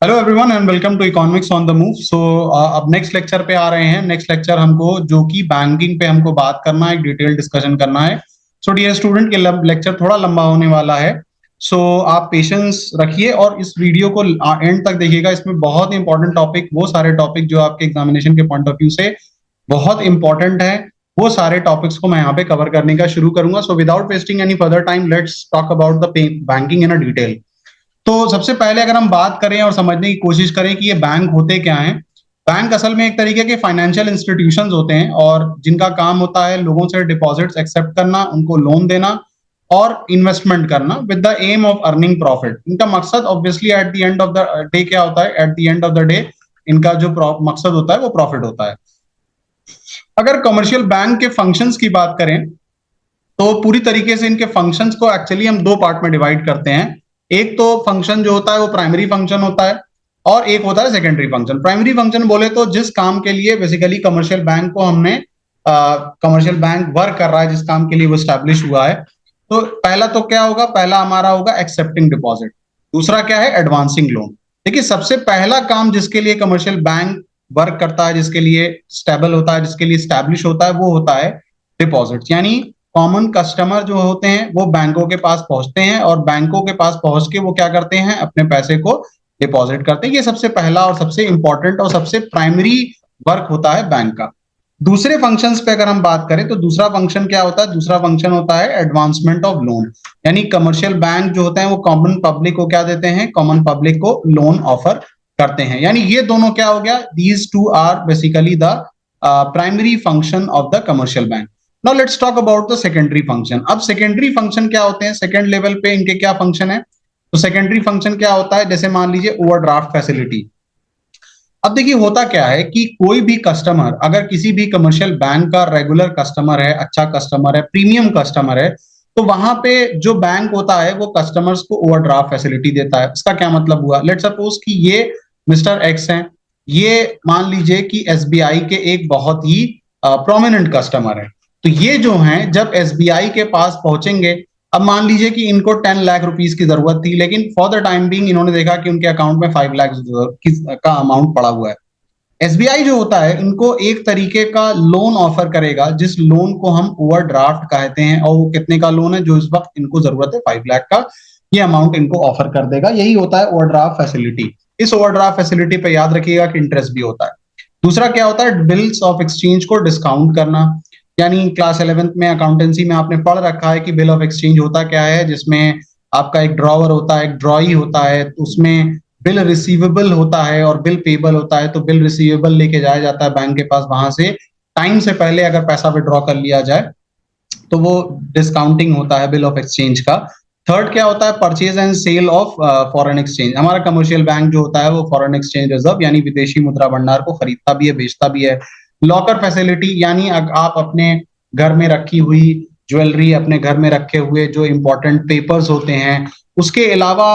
Hello everyone and welcome to economics on the move. अब next lecture पे आ रहे हैं। नेक्स्ट लेक्चर हमको जो कि बैंकिंग पे हमको बात करना है, डिटेल डिस्कशन करना है। सो डियर स्टूडेंट, ये लेक्चर थोड़ा लंबा होने वाला है। आप पेशेंस रखिए और इस वीडियो को एंड तक देखिएगा। इसमें बहुत इंपॉर्टेंट टॉपिक, वो सारे टॉपिक जो आपके एग्जामिनेशन के पॉइंट ऑफ व्यू से बहुत इंपॉर्टेंट है, वो सारे टॉपिक्स को मैं यहाँ पे कवर करने का शुरू करूंगा। So without wasting any further time, let's talk about the banking in a detail. तो सबसे पहले अगर हम बात करें और समझने की कोशिश करें कि ये बैंक होते क्या हैं। बैंक असल में एक तरीके के फाइनेंशियल इंस्टीट्यूशंस होते हैं और जिनका काम होता है लोगों से डिपॉजिट्स एक्सेप्ट करना, उनको लोन देना और इन्वेस्टमेंट करना with the aim of earning profit. इनका मकसद obviously at the end of the day क्या होता है? At the end of the day इनका जो मकसद होता है वो प्रॉफिट होता है। अगर कमर्शियल बैंक के फंक्शंस की बात करें तो पूरी तरीके से इनके फंक्शंस को एक्चुअली हम दो पार्ट में डिवाइड करते हैं। एक तो फंक्शन जो होता है वो प्राइमरी फंक्शन होता है और एक होता है सेकेंडरी फंक्शन। प्राइमरी फंक्शन बोले तो जिस काम के लिए बेसिकली कमर्शियल बैंक को हमने कमर्शियल बैंक वर्क कर रहा है, जिस काम के लिए वो स्टैब्लिश हुआ है। तो पहला तो क्या होगा? पहला हमारा होगा एक्सेप्टिंग डिपॉजिट। दूसरा क्या है? Advancing loan. देखिए, सबसे पहला काम जिसके लिए कमर्शियल बैंक वर्क करता है, जिसके लिए स्टेबल होता है, जिसके लिए स्टैब्लिश होता है, वो होता है डिपॉजिट। यानी कॉमन कस्टमर जो होते हैं वो बैंकों के पास पहुंचते हैं और बैंकों के पास पहुंच के वो क्या करते हैं? अपने पैसे को डिपॉजिट करते हैं। ये सबसे पहला और सबसे इंपॉर्टेंट और सबसे प्राइमरी वर्क होता है बैंक का। दूसरे फंक्शंस पे अगर हम बात करें तो दूसरा फंक्शन क्या होता है? दूसरा फंक्शन होता है एडवांसमेंट ऑफ लोन। यानी कमर्शियल बैंक जो होते हैं वो कॉमन पब्लिक को क्या देते हैं? कॉमन पब्लिक को लोन ऑफर करते हैं। यानी ये दोनों क्या हो गया? These two are basically the primary function of the commercial bank. Now let's talk about the secondary function. अब सेकेंडरी फंक्शन क्या होते हैं? सेकेंड लेवल पे इनके क्या फंक्शन है? तो सेकेंडरी फंक्शन क्या होता है? जैसे मान लीजिए ओवरड्राफ्ट फैसिलिटी। अब देखिए, होता क्या है कि कोई भी कस्टमर अगर किसी भी कमर्शियल बैंक का रेगुलर कस्टमर है, अच्छा कस्टमर है, प्रीमियम कस्टमर है, तो वहां पे जो बैंक होता है वो कस्टमर्स को ओवरड्राफ्ट फैसिलिटी देता है। इसका क्या मतलब हुआ? लेट्स सपोज कि ये मिस्टर एक्स हैं, ये मान लीजिए कि एसबीआई के एक बहुत ही प्रोमिनेंट कस्टमर है। तो ये जो हैं जब एसबीआई के पास पहुंचेंगे, अब मान लीजिए कि इनको 10 लाख रुपीस की जरूरत थी, लेकिन फॉर द टाइम बीइंग इन्होंने देखा कि उनके अकाउंट में 5 लाख का अमाउंट पड़ा हुआ है। एसबीआई जो होता है इनको एक तरीके का लोन ऑफर करेगा, जिस लोन को हम ओवरड्राफ्ट कहते हैं। और वो कितने का लोन है? जो इस वक्त इनको जरूरत है 5 लाख का, ये अमाउंट इनको ऑफर कर देगा। यही होता है ओवरड्राफ्ट फैसिलिटी। इस ओवरड्राफ्ट फैसिलिटी पे याद रखिएगा कि इंटरेस्ट भी होता है। दूसरा क्या होता है? बिल्स ऑफ एक्सचेंज को डिस्काउंट करना। यानी क्लास 11th में अकाउंटेंसी में आपने पढ़ रखा है कि बिल ऑफ एक्सचेंज होता क्या है, जिसमें आपका एक ड्रॉवर होता है, एक ड्रॉई होता है, तो उसमें बिल रिसीवेबल होता है और बिल पेबल होता है। तो बिल रिसीवेबल लेके जाया जाता है बैंक के पास, वहां से टाइम से पहले अगर पैसा विड्रॉ कर लिया जाए तो वो डिस्काउंटिंग होता है बिल ऑफ एक्सचेंज का। थर्ड क्या होता है? Purchase and sale of foreign exchange. हमारा कमर्शियल बैंक जो होता है वो फॉरेन एक्सचेंज रिजर्व यानी विदेशी मुद्रा भंडार को खरीदता भी है, बेचता भी है। लॉकर फैसिलिटी, यानी आप अपने घर में रखी हुई ज्वेलरी, अपने घर में रखे हुए जो इंपॉर्टेंट पेपर्स होते हैं, उसके अलावा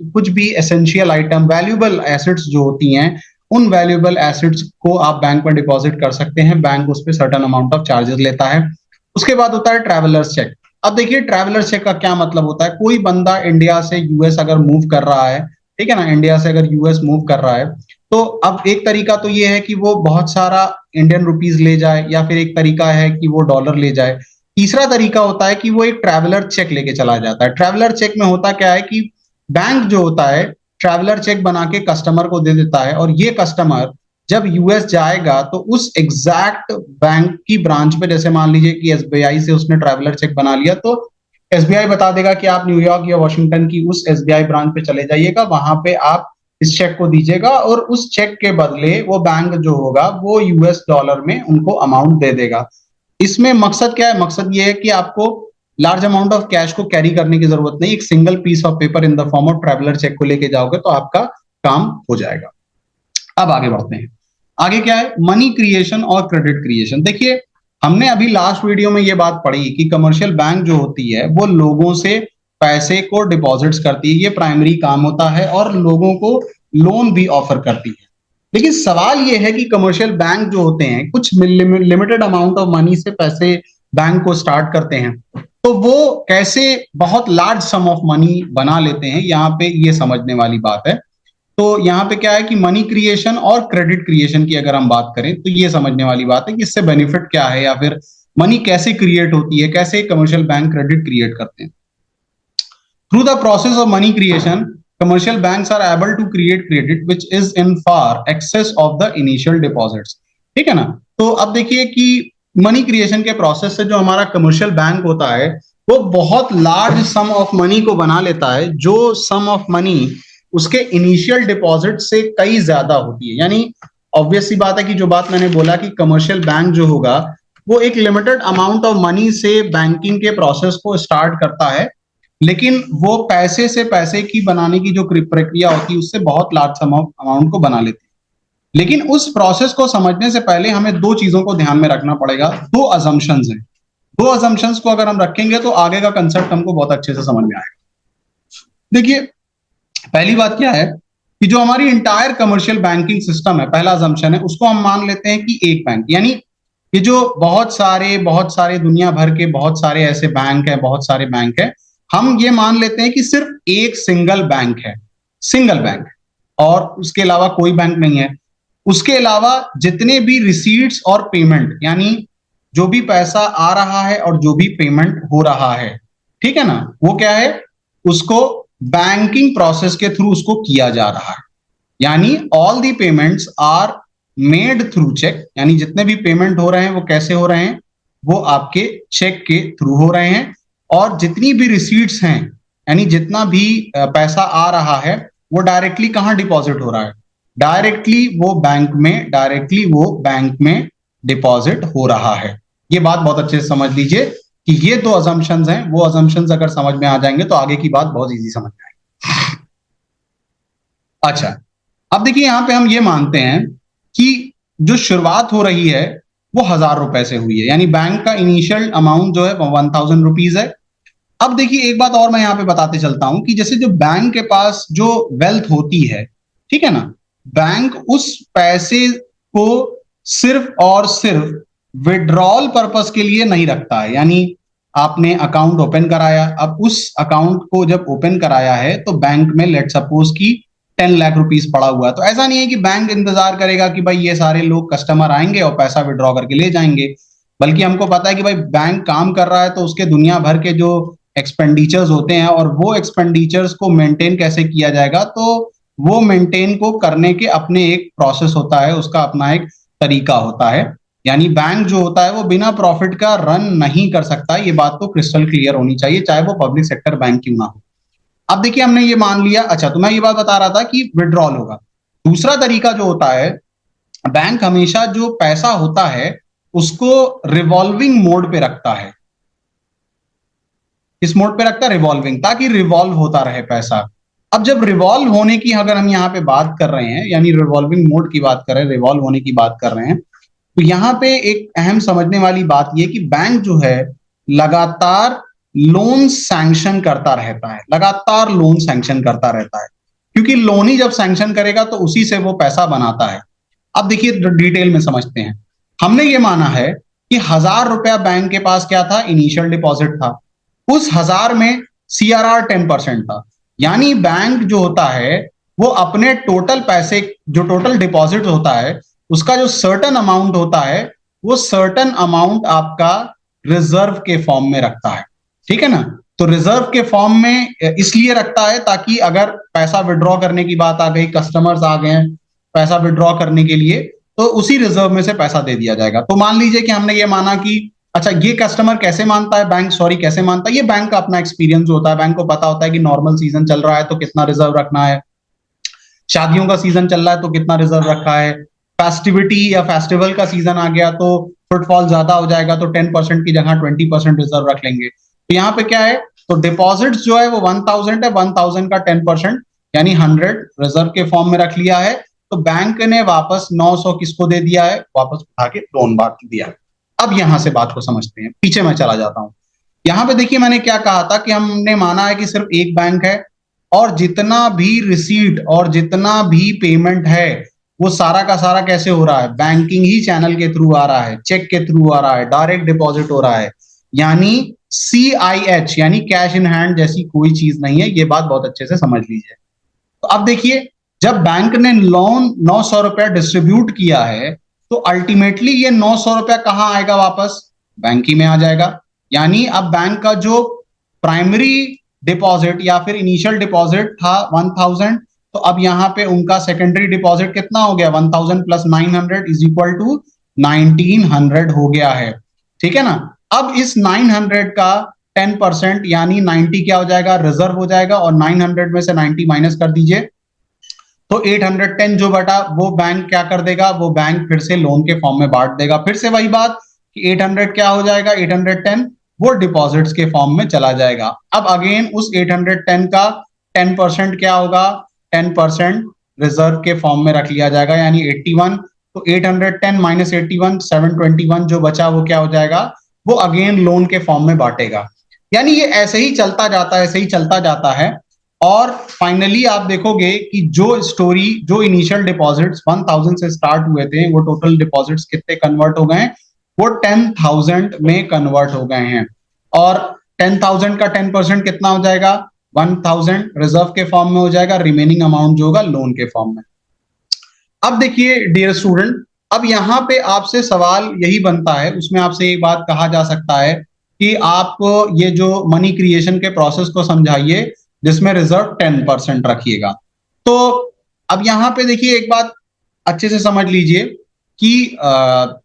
कुछ भी एसेंशियल आइटम, वैल्यूएबल एसेट्स जो होती हैं, उन वैल्यूएबल एसेट्स को आप बैंक में डिपॉजिट कर सकते हैं। बैंक उस पर सर्टेन अमाउंट ऑफ चार्जेस लेता है। उसके बाद होता है ट्रैवलर्स चेक। अब देखिए, ट्रैवलर्स चेक का क्या मतलब होता है? कोई बंदा इंडिया से यूएस अगर मूव कर रहा है, ठीक है ना, इंडिया से अगर यूएस मूव कर रहा है, तो अब एक तरीका तो ये है कि वो बहुत सारा इंडियन रुपीज ले जाए, या फिर एक तरीका है कि वो डॉलर ले जाए। तीसरा तरीका होता है कि वो एक ट्रैवलर चेक लेके चला जाता है। ट्रैवलर चेक में होता क्या है कि बैंक जो होता है ट्रैवलर चेक बना के कस्टमर को दे देता है, और ये कस्टमर जब यूएस जाएगा तो उस एग्जैक्ट बैंक की ब्रांच पे, जैसे मान लीजिए कि एसबीआई से उसने ट्रैवलर चेक बना लिया, तो एसबीआई बता देगा कि आप न्यूयॉर्क या वॉशिंगटन की उस एसबीआई ब्रांच पे चले जाइएगा, वहां पे आप इस चेक को दीजिएगा और उस चेक के बदले वो बैंक जो होगा वो यूएस डॉलर में उनको अमाउंट दे देगा। इसमें मकसद क्या है? मकसद ये है कि आपको लार्ज अमाउंट ऑफ कैश को कैरी करने की जरूरत नहीं, एक single piece of paper in the form of traveller cheque को लेके जाओगे तो आपका काम हो जाएगा। अब आगे बढ़ते हैं। आगे क्या है? मनी क्रिएशन और क्रेडिट क्रिएशन। देखिए, हमने अभी लास्ट वीडियो में ये बात पढ़ी कि कमर्शियल बैंक जो होती है वो लोगों से पैसे को डिपॉजिट्स करती है, ये प्राइमरी काम होता है, और लोगों को लोन भी ऑफर करती है। लेकिन सवाल ये है कि कमर्शियल बैंक जो होते हैं कुछ लिमिटेड अमाउंट ऑफ मनी से पैसे बैंक को स्टार्ट करते हैं, तो वो कैसे बहुत लार्ज सम ऑफ मनी बना लेते हैं, यहाँ पे ये समझने वाली बात है। तो यहाँ पे क्या है कि मनी क्रिएशन और क्रेडिट क्रिएशन की अगर हम बात करें तो ये समझने वाली बात है कि इससे बेनिफिट क्या है या फिर मनी कैसे क्रिएट होती है, कैसे कमर्शियल बैंक क्रेडिट क्रिएट करते हैं। Through the process of money creation commercial banks are able to create credit which is in far excess of the initial deposits। ठीक है ना। तो अब देखिए कि मनी क्रिएशन के प्रोसेस से जो हमारा कमर्शियल बैंक होता है वो बहुत लार्ज सम ऑफ मनी को बना लेता है, जो सम ऑफ मनी उसके इनिशियल डिपॉजिट से कई ज्यादा होती है। यानी ऑब्वियस सी बात है कि जो बात मैंने बोला कि कमर्शियल बैंक जो होगा वो एक लिमिटेड अमाउंट ऑफ मनी से बैंकिंग के प्रोसेस को स्टार्ट करता है, लेकिन वो पैसे से पैसे की बनाने की जो प्रक्रिया होती है उससे बहुत लार्ज सम ऑफ अमाउंट को बना लेती है। लेकिन उस प्रोसेस को समझने से पहले हमें दो चीजों को ध्यान में रखना पड़ेगा। दो अजम्पशंस हैं, दो अजम्पशंस को अगर हम रखेंगे तो आगे का कंसेप्ट हमको बहुत अच्छे से समझ में आएगा। देखिए पहली बात क्या है कि जो हमारी इंटायर कमर्शियल बैंकिंग सिस्टम है, पहला अजम्पशन है उसको हम मान लेते हैं कि एक बैंक, यानी ये जो बहुत सारे दुनिया भर के बहुत सारे ऐसे बैंक है, बहुत सारे बैंक है, हम ये मान लेते हैं कि सिर्फ एक सिंगल बैंक है, सिंगल बैंक, और उसके अलावा कोई बैंक नहीं है। उसके अलावा जितने भी रिसीट्स और पेमेंट, यानी जो भी पैसा आ रहा है और जो भी पेमेंट हो रहा है, ठीक है ना, वो क्या है, उसको बैंकिंग प्रोसेस के थ्रू उसको किया जा रहा है। यानी all the payments are made through cheque, यानी जितने भी पेमेंट हो रहे हैं वो कैसे हो रहे हैं, वो आपके चेक के थ्रू हो रहे हैं। और जितनी भी रिसीट्स हैं, यानी जितना भी पैसा आ रहा है वो डायरेक्टली कहां डिपॉजिट हो रहा है, डायरेक्टली वो बैंक में डिपॉजिट हो रहा है। ये बात बहुत अच्छे से समझ लीजिए कि ये दो अजम्पशंस हैं, वो अजम्पशंस अगर समझ में आ जाएंगे तो आगे की बात बहुत इजी समझ में आएगी। अच्छा, अब देखिए यहां पे हम ये मानते हैं कि जो शुरुआत हो रही है वो 1,000 रुपए से हुई है, यानी बैंक का इनिशियल अमाउंट जो है 1,000 रुपीज है। अब देखिए एक बात और मैं यहाँ पे बताते चलता हूं कि जैसे जो बैंक के पास जो वेल्थ होती है, ठीक है ना, बैंक उस पैसे को सिर्फ और सिर्फ विड्रॉल पर्पस के लिए नहीं रखता है। यानी आपने अकाउंट ओपन कराया, अब उस अकाउंट को जब ओपन कराया है तो बैंक में लेट सपोज की 10 लाख रुपीस पड़ा हुआ है, तो ऐसा नहीं है कि बैंक इंतजार करेगा कि भाई ये सारे लोग कस्टमर आएंगे और पैसा विड्रॉ करके ले जाएंगे, बल्कि हमको पता है कि भाई बैंक काम कर रहा है तो उसके दुनिया भर के जो एक्सपेंडिचर्स होते हैं और वो एक्सपेंडिचर्स को मेंटेन कैसे किया जाएगा, तो वो मेंटेन को करने के अपने एक प्रोसेस होता है, उसका अपना एक तरीका होता है। यानी बैंक जो होता है वो बिना प्रॉफिट का रन नहीं कर सकता, ये बात तो क्रिस्टल क्लियर होनी चाहिए, चाहे वो पब्लिक सेक्टर बैंक क्यों ना हो। अब देखिए हमने ये मान लिया, अच्छा तो मैं ये बात बता रहा था कि विड्रॉल होगा। दूसरा तरीका जो होता है, बैंक हमेशा जो पैसा होता है उसको रिवॉल्विंग मोड पे रखता है। इस मोड पे रखता है रिवॉल्विंग, ताकि रिवॉल्व होता रहे पैसा। अब जब रिवॉल्व होने की अगर हम यहाँ पे बात कर रहे हैं, यानी रिवॉल्विंग मोड की बात कर रहे हैं, रिवॉल्व होने की बात कर रहे हैं, तो यहाँ पे एक अहम समझने वाली बात यह कि बैंक जो है लगातार लोन सैंक्शन करता रहता है, लगातार लोन सैंक्शन करता रहता है, क्योंकि लोन ही जब सैंक्शन करेगा तो उसी से वो पैसा बनाता है। अब देखिए डिटेल में समझते हैं। हमने ये माना है कि 1,000 रुपया बैंक के पास क्या था, इनिशियल डिपॉजिट था, उस 1,000 में CRR 10% था। यानी बैंक जो होता है वो अपने टोटल पैसे, जो टोटल डिपॉजिट होता है उसका जो सर्टन अमाउंट होता है, वो सर्टन अमाउंट आपका रिजर्व के फॉर्म में रखता है, ठीक है ना। तो रिजर्व के फॉर्म में इसलिए रखता है ताकि अगर पैसा विड्रॉ करने की बात आ गई, कस्टमर्स आ गए पैसा विड्रॉ करने के लिए, तो उसी रिजर्व में से पैसा दे दिया जाएगा। तो मान लीजिए कि हमने ये माना कि अच्छा ये कस्टमर कैसे मानता है, बैंक सॉरी कैसे मानता है, ये बैंक का अपना एक्सपीरियंस होता है। बैंक को पता होता है कि नॉर्मल सीजन चल रहा है तो कितना रिजर्व रखना है, शादियों का सीजन चल रहा है तो कितना रिजर्व रखा है, फेस्टिविटी या फेस्टिवल का सीजन आ गया तो फुटफॉल ज्यादा हो जाएगा तो 10% की जगह 20% रिजर्व रख लेंगे। तो यहाँ पे क्या है, तो डिपॉजिट जो है वो 1,000 है, 1,000 का 10% यानी 100 रिजर्व के फॉर्म में रख लिया है। तो बैंक ने वापस 900 किसको दे दिया है, वापस उठा के लोन बांट दिया है। अब यहां से बात को समझते हैं, पीछे मैं चला जाता हूं। यहां पे देखिए मैंने क्या कहा था कि हमने माना है कि सिर्फ एक बैंक है और जितना भी रिसीट और जितना भी पेमेंट है वो सारा का सारा कैसे हो रहा है, बैंकिंग ही चैनल के थ्रू आ रहा है, चेक के थ्रू आ रहा है, डायरेक्ट डिपॉजिट हो रहा है। यानी CIH यानी कैश इन हैंड जैसी कोई चीज नहीं है, ये बात बहुत अच्छे से समझ लीजिए। तो अब देखिए जब बैंक ने लोन 900 रुपया डिस्ट्रीब्यूट किया है तो अल्टीमेटली ये 900 रुपया कहां आएगा, वापस बैंक ही में आ जाएगा। यानी अब बैंक का जो प्राइमरी डिपॉजिट या फिर इनिशियल डिपॉजिट था 1000, तो अब यहाँ पे उनका सेकेंडरी डिपॉजिट कितना हो गया, 1000 प्लस 900 इज इक्वल टू 1900 हो गया है। ठीक है ना। अब इस 900 का 10% यानी 90 क्या हो जाएगा, रिजर्व हो जाएगा, और 900 में से 90 माइनस कर दीजिए तो 810 जो बटा वो बैंक क्या कर देगा, वो बैंक फिर से लोन के फॉर्म में बांट देगा। फिर से वही बात कि 800 क्या हो जाएगा, 810 वो डिपॉजिट्स के फॉर्म में चला जाएगा। अब अगेन उस 810 का 10% क्या होगा, 10% रिजर्व के फॉर्म में रख लिया जाएगा, यानी 81। तो 810 माइनस 81 721 जो बचा वो क्या हो जाएगा, वो अगेन लोन के फॉर्म में बांटेगा। यानी ये ऐसे ही चलता जाता है, ऐसे ही चलता जाता है। और फाइनली आप देखोगे कि जो स्टोरी, जो इनिशियल डिपॉजिट्स 1000 से स्टार्ट हुए थे, वो टोटल डिपॉजिट्स कितने कन्वर्ट हो गए, वो 10,000 में कन्वर्ट हो गए हैं। और 10,000 का 10% कितना हो जाएगा, 1000 रिजर्व के फॉर्म में हो जाएगा, रिमेनिंग अमाउंट जो होगा लोन के फॉर्म में। अब देखिए डियर स्टूडेंट, अब यहाँ पे आपसे सवाल यही बनता है, उसमें आपसे एक बात कहा जा सकता है कि आप ये जो मनी क्रिएशन के प्रोसेस को समझाइए जिसमें रिजर्व 10% रखिएगा। तो अब यहाँ पे देखिए एक बात अच्छे से समझ लीजिए कि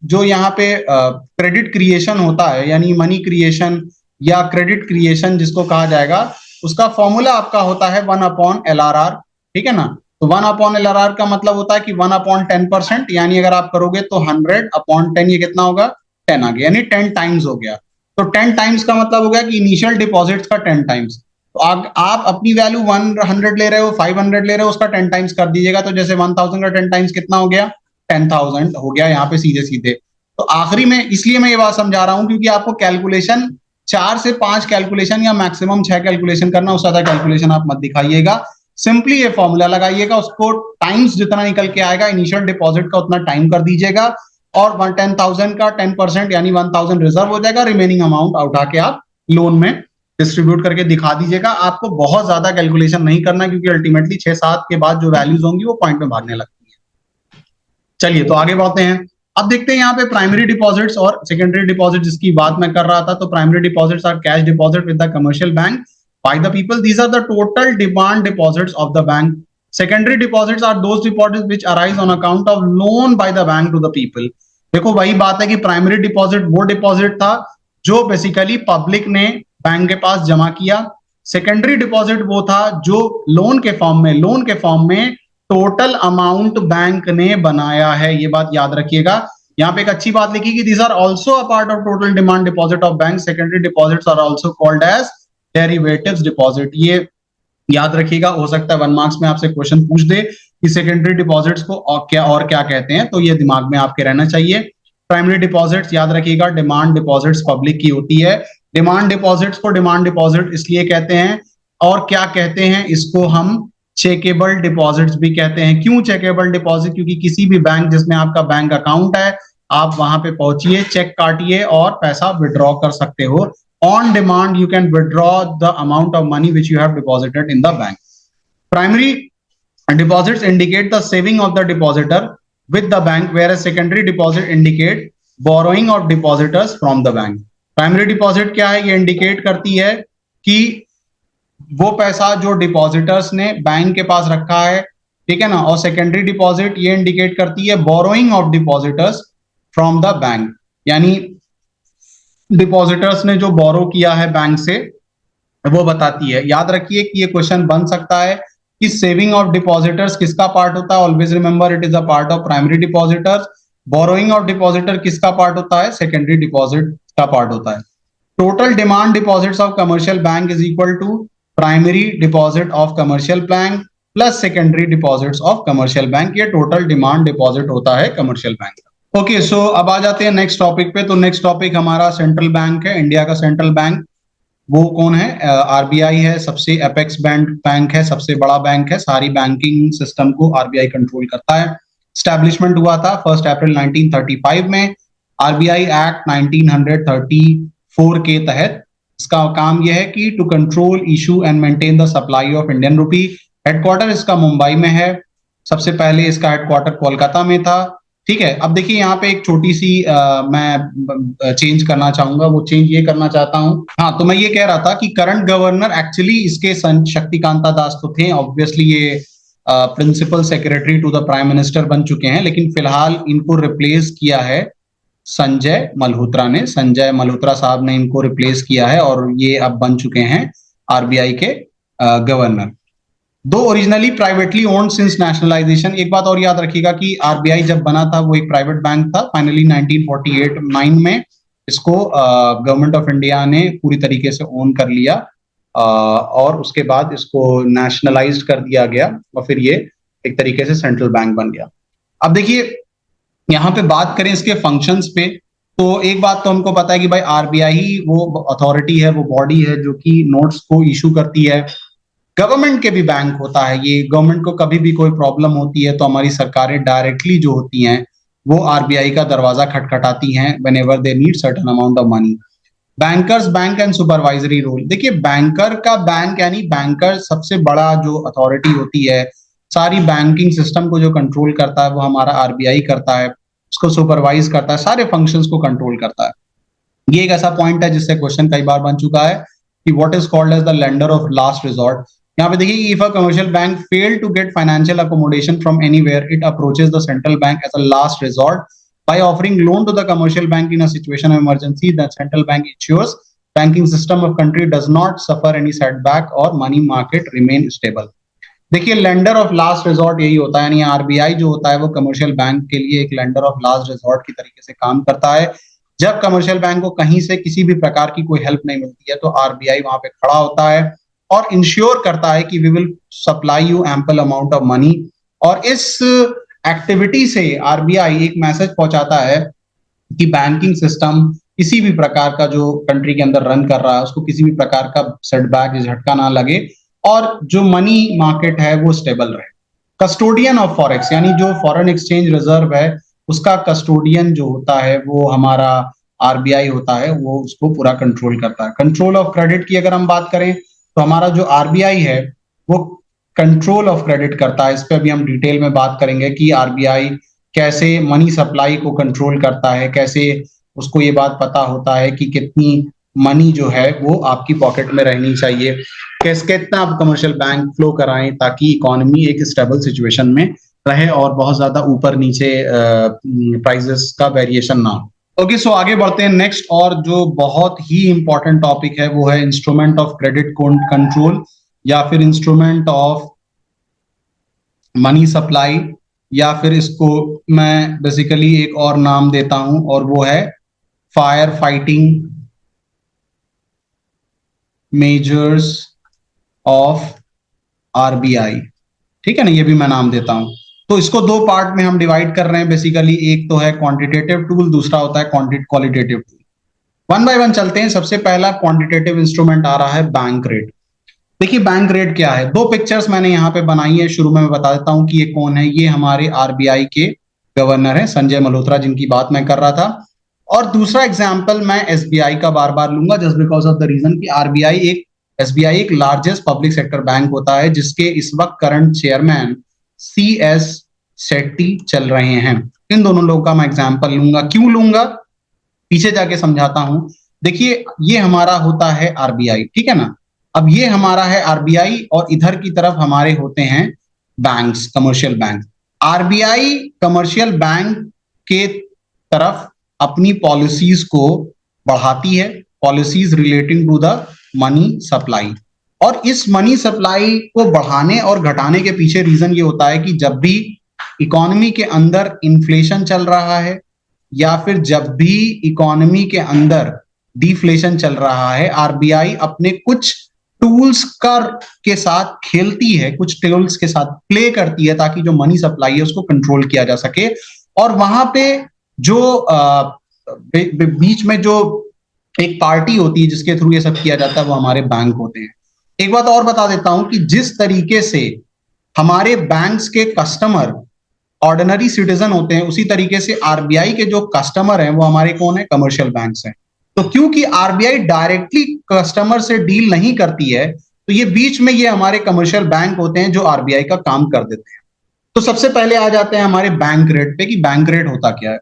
जो यहाँ पे क्रेडिट क्रिएशन होता है, यानी मनी क्रिएशन या क्रेडिट क्रिएशन जिसको कहा जाएगा, उसका फॉर्मूला आपका होता है 1/LRR। ठीक है ना। तो 1/LRR का मतलब होता है कि 1/10%, यानी अगर आप करोगे तो 100/10, ये कितना होगा, 10 आ गया, यानी 10 टाइम्स हो गया। तो 10 टाइम्स का मतलब हो गया कि इनिशियल डिपॉजिट्स का 10 टाइम्स। तो आप अपनी वैल्यू 100 ले रहे हो, 500 ले रहे हो, उसका 10 टाइम्स कर दीजिएगा। तो जैसे 1000 का 10 टाइम्स कितना हो गया, 10,000 हो गया यहाँ पे सीधे सीधे। तो आखिरी में इसलिए मैं ये बात समझा रहा हूं क्योंकि आपको कैलकुलेशन 4 से 5 कैलकुलेशन या मैक्सिमम 6 कैलकुलेशन करना, उससे ज्यादा कैलकुलेशन आप मत दिखाइएगा। सिंपली ये फॉर्मूला लगाइएगा, उसको टाइम्स जितना निकल के आएगा इनिशियल डिपॉजिट का उतना टाइम कर दीजिएगा, और 10,000 का 10% यानी 1000 रिजर्व हो जाएगा, रिमेनिंग अमाउंट उठा के आप लोन में डिस्ट्रीब्यूट करके दिखा दीजिएगा। आपको बहुत ज्यादा कैलकुलेशन नहीं करना क्योंकि अल्टीमेटली 6-7 के बाद जो वैल्यूज होंगी वो पॉइंट में भागने लगती है। चलिए तो आगे बढ़ते हैं। अब देखते हैं यहाँ पे प्राइमरी डिपॉजिट्स और सेकेंडरी डिपॉजिट जिसकी बात मैं कर रहा था। तो primary deposits are cash deposit with the commercial bank by the people. These are the total demand deposits of the bank. Secondary deposits are those deposits which arise on account of loan by the bank to the people. देखो वही बात है कि primary deposit वो deposit था जो basically public ने bank के पास जमा किया। सेकेंडरी डिपॉजिट वो था जो लोन के फॉर्म में टोटल अमाउंट बैंक ने बनाया है। ये बात याद रखिएगा। यहाँ पे एक अच्छी बात लिखी कि these are also a part of total demand deposit of bank. Secondary deposits are also called as derivatives deposit. ये याद रखिएगा, हो सकता है 1 मार्क्स में आपसे क्वेश्चन पूछ दे कि सेकेंडरी डिपॉजिट्स को और क्या कहते हैं, तो ये दिमाग में आपके रहना चाहिए। प्राइमरी डिपॉजिट्स याद रखिएगा, डिमांड डिपॉजिट्स पब्लिक की होती है। डिमांड डिपॉजिट्स को डिमांड डिपॉजिट इसलिए कहते हैं, और क्या कहते हैं, इसको हम चेकेबल डिपॉजिट्स भी कहते हैं। क्यों चेकेबल डिपॉजिट? क्योंकि किसी भी बैंक जिसमें आपका बैंक अकाउंट है, आप वहां पे पहुंचिए, चेक काटिए और पैसा विड्रॉ कर सकते हो। On demand, you can withdraw the amount of money which you have deposited in the bank. Primary deposits indicate the saving of the depositor with the bank, whereas secondary deposit indicate borrowing of depositors from the bank. Primary deposit क्या है? ये indicate करती है कि वो पैसा जो depositors ने बैंक के पास रखा है, ठीक है ना। और सेकेंडरी डिपॉजिट ये इंडिकेट करती है borrowing of depositors from the bank, यानी डिपॉजिटर्स ने जो बोरो किया है बैंक से वो बताती है। याद रखिए कि ये क्वेश्चन बन सकता है कि सेविंग ऑफ डिपॉजिटर्स किसका पार्ट होता है। Always remember it is a part of primary depositors. Borrowing of depositor किसका पार्ट होता है? सेकेंडरी डिपॉजिट का पार्ट होता है। Total demand deposits of commercial bank is equal to primary deposit of commercial bank plus secondary deposits of commercial bank. ये total demand deposit होता है commercial bank का। ओके, सो अब आ जाते हैं नेक्स्ट टॉपिक पे। तो नेक्स्ट टॉपिक हमारा सेंट्रल बैंक है, इंडिया का सेंट्रल बैंक। वो कौन है? आरबीआई है, सबसे एपेक्स बैंक है, सबसे बड़ा बैंक है। सारी बैंकिंग सिस्टम को आरबीआई कंट्रोल करता है। स्टैब्लिशमेंट हुआ था 1 अप्रैल 1935 में। आरबीआई एक्ट 1934 के तहत इसका काम यह है कि to control, issue and maintain the supply of Indian rupee. Headquarter इसका मुंबई में है। सबसे पहले इसका हेडक्वार्टर कोलकाता में था। ठीक है, अब देखिए यहाँ पे एक छोटी सी मैं चेंज करना चाहूंगा, वो चेंज ये करना चाहता हूँ। हाँ, तो मैं ये कह रहा था कि करंट गवर्नर एक्चुअली इसके संत शक्तिकांता दास तो थे, ऑब्वियसली ये principal secretary to the prime minister बन चुके हैं, लेकिन फिलहाल इनको रिप्लेस किया है संजय मल्होत्रा ने। संजय मल्होत्रा साहब ने इनको रिप्लेस किया है और ये अब बन चुके हैं आरबीआई के गवर्नर। दो originally privately owned since nationalisation. एक बात और याद रखिएगा कि आरबीआई जब बना था वो एक प्राइवेट बैंक था। फाइनली 1948-9 में इसको गवर्नमेंट ऑफ इंडिया ने पूरी तरीके से ओन कर लिया और उसके बाद इसको नेशनलाइज कर दिया गया और फिर ये एक तरीके से सेंट्रल बैंक बन गया। अब देखिए यहाँ पे बात करें इसके फंक्शंस पे, तो एक बात तो हमको पता है कि भाई आरबीआई ही वो अथॉरिटी है, वो बॉडी है जो कि नोट्स को इशू करती है। गवर्नमेंट के भी बैंक होता है ये, गवर्नमेंट को कभी भी कोई प्रॉब्लम होती है तो हमारी सरकारें डायरेक्टली जो होती हैं वो आरबीआई का दरवाजा खटखटाती हैं whenever they need certain amount of money. Bankers bank and supervisory role. देखिए बैंकर का बैंक यानी बैंकर सबसे बड़ा जो अथॉरिटी होती है, सारी बैंकिंग सिस्टम को जो कंट्रोल करता है वो हमारा आरबीआई करता है, उसको सुपरवाइज करता है, सारे फंक्शंस को कंट्रोल करता है। ये एक ऐसा पॉइंट है जिससे क्वेश्चन कई बार बन चुका है कि what is called as the lender of last resort. यहाँ पे देखिए if a commercial bank fail to get financial accommodation from anywhere it approaches the central bank as a last resort by offering loan to the commercial bank in a situation of emergency. The central bank ensures banking system of country does not suffer any setback or money market remain stable. देखिए lender of last resort यही होता है, यानी RBI जो होता है वो commercial bank के लिए एक लेंडर ऑफ लास्ट रिजॉर्ट की तरीके से काम करता है। जब कमर्शियल बैंक को कहीं से किसी भी प्रकार की कोई हेल्प नहीं मिलती है तो आरबीआई वहां पे खड़ा होता है और इंश्योर करता है कि we will supply you ample amount of money. और इस एक्टिविटी से आरबीआई एक मैसेज पहुंचाता है कि बैंकिंग सिस्टम किसी भी प्रकार का जो कंट्री के अंदर रन कर रहा है उसको किसी भी प्रकार का सेटबैक झटका ना लगे और जो मनी मार्केट है वो स्टेबल रहे। कस्टोडियन ऑफ फॉरेक्स यानी जो फॉरेन एक्सचेंज रिजर्व है उसका कस्टोडियन जो होता है वो हमारा आरबीआई होता है, वो उसको पूरा कंट्रोल करता है। कंट्रोल ऑफ क्रेडिट की अगर हम बात करें तो हमारा जो आरबीआई है वो कंट्रोल ऑफ क्रेडिट करता है। इस पे अभी हम डिटेल में बात करेंगे कि आरबीआई कैसे मनी सप्लाई को कंट्रोल करता है, कैसे उसको ये बात पता होता है कि कितनी मनी जो है वो आपकी पॉकेट में रहनी चाहिए, कैसे कितना आप कमर्शियल बैंक फ्लो कराएं ताकि इकोनॉमी एक स्टेबल सिचुएशन में रहे और बहुत ज्यादा ऊपर नीचे प्राइसेस का वेरिएशन ना हो। ओके, सो आगे बढ़ते हैं नेक्स्ट, और जो बहुत ही इंपॉर्टेंट टॉपिक है वो है इंस्ट्रूमेंट ऑफ क्रेडिट कंट्रोल या फिर इंस्ट्रूमेंट ऑफ मनी सप्लाई, या फिर इसको मैं बेसिकली एक और नाम देता हूं और वो है fire fighting measures of RBI. ठीक है ना, ये भी मैं नाम देता हूं। तो इसको दो पार्ट में हम डिवाइड कर रहे हैं बेसिकली, एक तो है क्वांटिटेटिव टूल, दूसरा होता है qualitative tool. One by one चलते हैं। सबसे पहला क्वांटिटेटिव इंस्ट्रूमेंट आ रहा है बैंक रेट। देखिए बैंक रेट क्या है, दो पिक्चर्स मैंने यहाँ पे बनाई है, शुरू में मैं बता देता हूँ कि ये कौन है। ये हमारे आरबीआई के गवर्नर है संजय मल्होत्रा जिनकी बात मैं कर रहा था, और दूसरा एग्जाम्पल मैं एसबीआई का बार बार लूंगा just because of the reason कि एसबीआई एक लार्जेस्ट पब्लिक सेक्टर बैंक होता है जिसके इस वक्त करंट चेयरमैन CS शेट्टी चल रहे हैं। इन दोनों लोगों का मैं एग्जाम्पल लूंगा। क्यों लूंगा, पीछे जाके समझाता हूं। देखिए ये हमारा होता है आरबीआई, ठीक है ना। अब ये हमारा है आरबीआई और इधर की तरफ हमारे होते हैं banks, commercial bank. RBI commercial bank के तरफ अपनी पॉलिसीज को बढ़ाती है, policies relating to the money supply. और इस मनी सप्लाई को बढ़ाने और घटाने के पीछे रीजन ये होता है कि जब भी इकोनॉमी के अंदर इन्फ्लेशन चल रहा है या फिर जब भी इकोनॉमी के अंदर डिफ्लेशन चल रहा है, आरबीआई अपने कुछ टूल्स के साथ खेलती है, कुछ टूल्स के साथ प्ले करती है ताकि जो मनी सप्लाई है उसको कंट्रोल किया जा सके। और वहां पे जो बीच में जो एक पार्टी होती है जिसके थ्रू ये सब किया जाता है वो हमारे बैंक होते हैं। एक बात और बता देता हूं कि जिस तरीके से हमारे बैंक्स के कस्टमर ऑर्डिनरी सिटीजन होते हैं उसी तरीके से आरबीआई के जो कस्टमर हैं वो हमारे कौन है, कमर्शियल बैंक्स हैं। तो क्योंकि आरबीआई डायरेक्टली कस्टमर से डील नहीं करती है तो ये बीच में ये हमारे कमर्शियल बैंक होते हैं जो आरबीआई का काम कर देते हैं। तो सबसे पहले आ जाते हैं हमारे बैंक रेट पे कि बैंक रेट होता क्या है।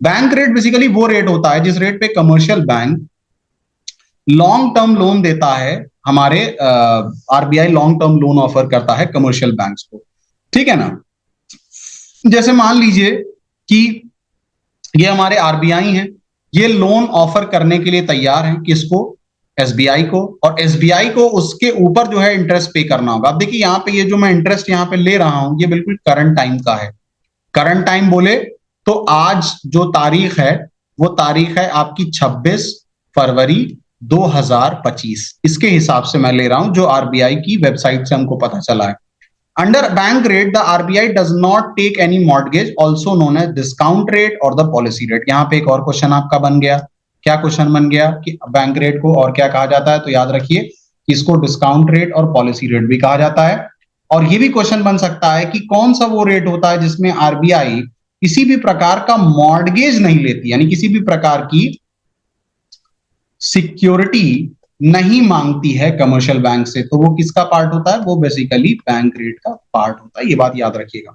बैंक रेट बेसिकली वो रेट होता है जिस रेट पे commercial bank long term loan देता है, हमारे RBI long term loan offer करता है कमर्शियल बैंक्स को, ठीक है ना। जैसे मान लीजिए कि ये हमारे आरबीआई हैं, ये लोन ऑफर करने के लिए तैयार हैं, किसको, एसबीआई को, और एसबीआई को उसके ऊपर जो है इंटरेस्ट पे करना होगा। अब देखिए यहाँ पे ये जो मैं इंटरेस्ट यहाँ पे ले रहा हूं ये बिल्कुल करंट टाइम का है। करंट टाइम बोले तो आज जो तारीख है वो तारीख है आपकी 26 फरवरी 2025, इसके हिसाब से मैं ले रहा हूं जो आरबीआई की वेबसाइट से हमको पता चला है। Under bank rate the RBI does not take any mortgage also known as discount rate और द पॉलिसी रेट। यहाँ पे एक और क्वेश्चन आपका बन गया, क्या क्वेश्चन बन गया कि बैंक रेट को और क्या कहा जाता है, तो याद रखिए इसको डिस्काउंट रेट और पॉलिसी रेट भी कहा जाता है। और ये भी क्वेश्चन बन सकता है कि कौन सा वो रेट होता है जिसमें आरबीआई किसी भी प्रकार का मॉर्गेज नहीं लेती, यानी किसी भी प्रकार की सिक्योरिटी नहीं मांगती है कमर्शियल बैंक से, तो वो किसका पार्ट होता है, वो बेसिकली बैंक रेट का पार्ट होता है। ये बात याद रखिएगा।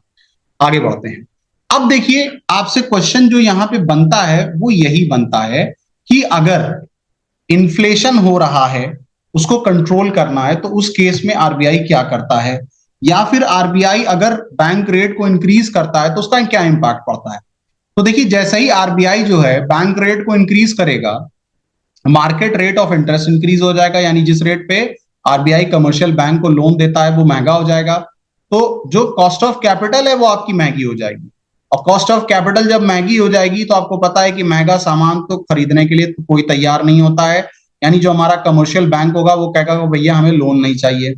आगे बढ़ते हैं। अब देखिए आपसे क्वेश्चन जो यहां पे बनता है वो यही बनता है कि अगर इन्फ्लेशन हो रहा है उसको कंट्रोल करना है तो उस केस में आरबीआई क्या करता है, या फिर आरबीआई अगर बैंक रेट को इंक्रीज करता है तो उसका क्या इंपैक्ट पड़ता है। तो देखिए जैसे ही आरबीआई जो है बैंक रेट को इंक्रीज करेगा, market rate of interest increase हो जाएगा, यानी जिस रेट पे आरबीआई कमर्शियल बैंक को लोन देता है वो महंगा हो जाएगा, तो जो कॉस्ट ऑफ कैपिटल है वो आपकी महंगी हो जाएगी। और कॉस्ट ऑफ कैपिटल जब महंगी हो जाएगी तो आपको पता है कि महंगा सामान तो खरीदने के लिए तो कोई तैयार नहीं होता है, यानी जो हमारा कमर्शियल बैंक होगा वो कहेगा भैया हमें लोन नहीं चाहिए,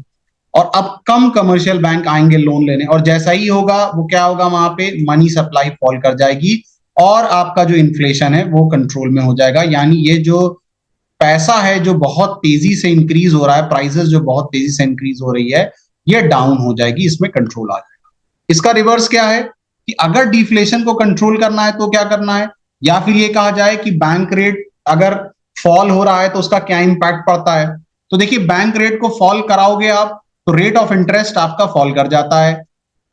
और अब कम कमर्शियल बैंक आएंगे लोन लेने, और जैसा ही होगा वो क्या होगा, वहां पे मनी सप्लाई फॉल कर जाएगी और आपका जो इन्फ्लेशन है वो कंट्रोल में हो जाएगा। यानी ये जो पैसा है जो बहुत तेजी से इंक्रीज हो रहा है, प्राइसेस जो बहुत तेजी से इंक्रीज हो रही है, ये डाउन हो जाएगी, इसमें कंट्रोल आ जाएगा। इसका रिवर्स क्या है कि अगर डिफ्लेशन को कंट्रोल करना है तो क्या करना है, या फिर ये कहा जाए कि बैंक रेट अगर फॉल हो रहा है तो उसका क्या इंपैक्ट पड़ता है। तो देखिए बैंक रेट को फॉल कराओगे आप तो रेट ऑफ इंटरेस्ट आपका फॉल कर जाता है,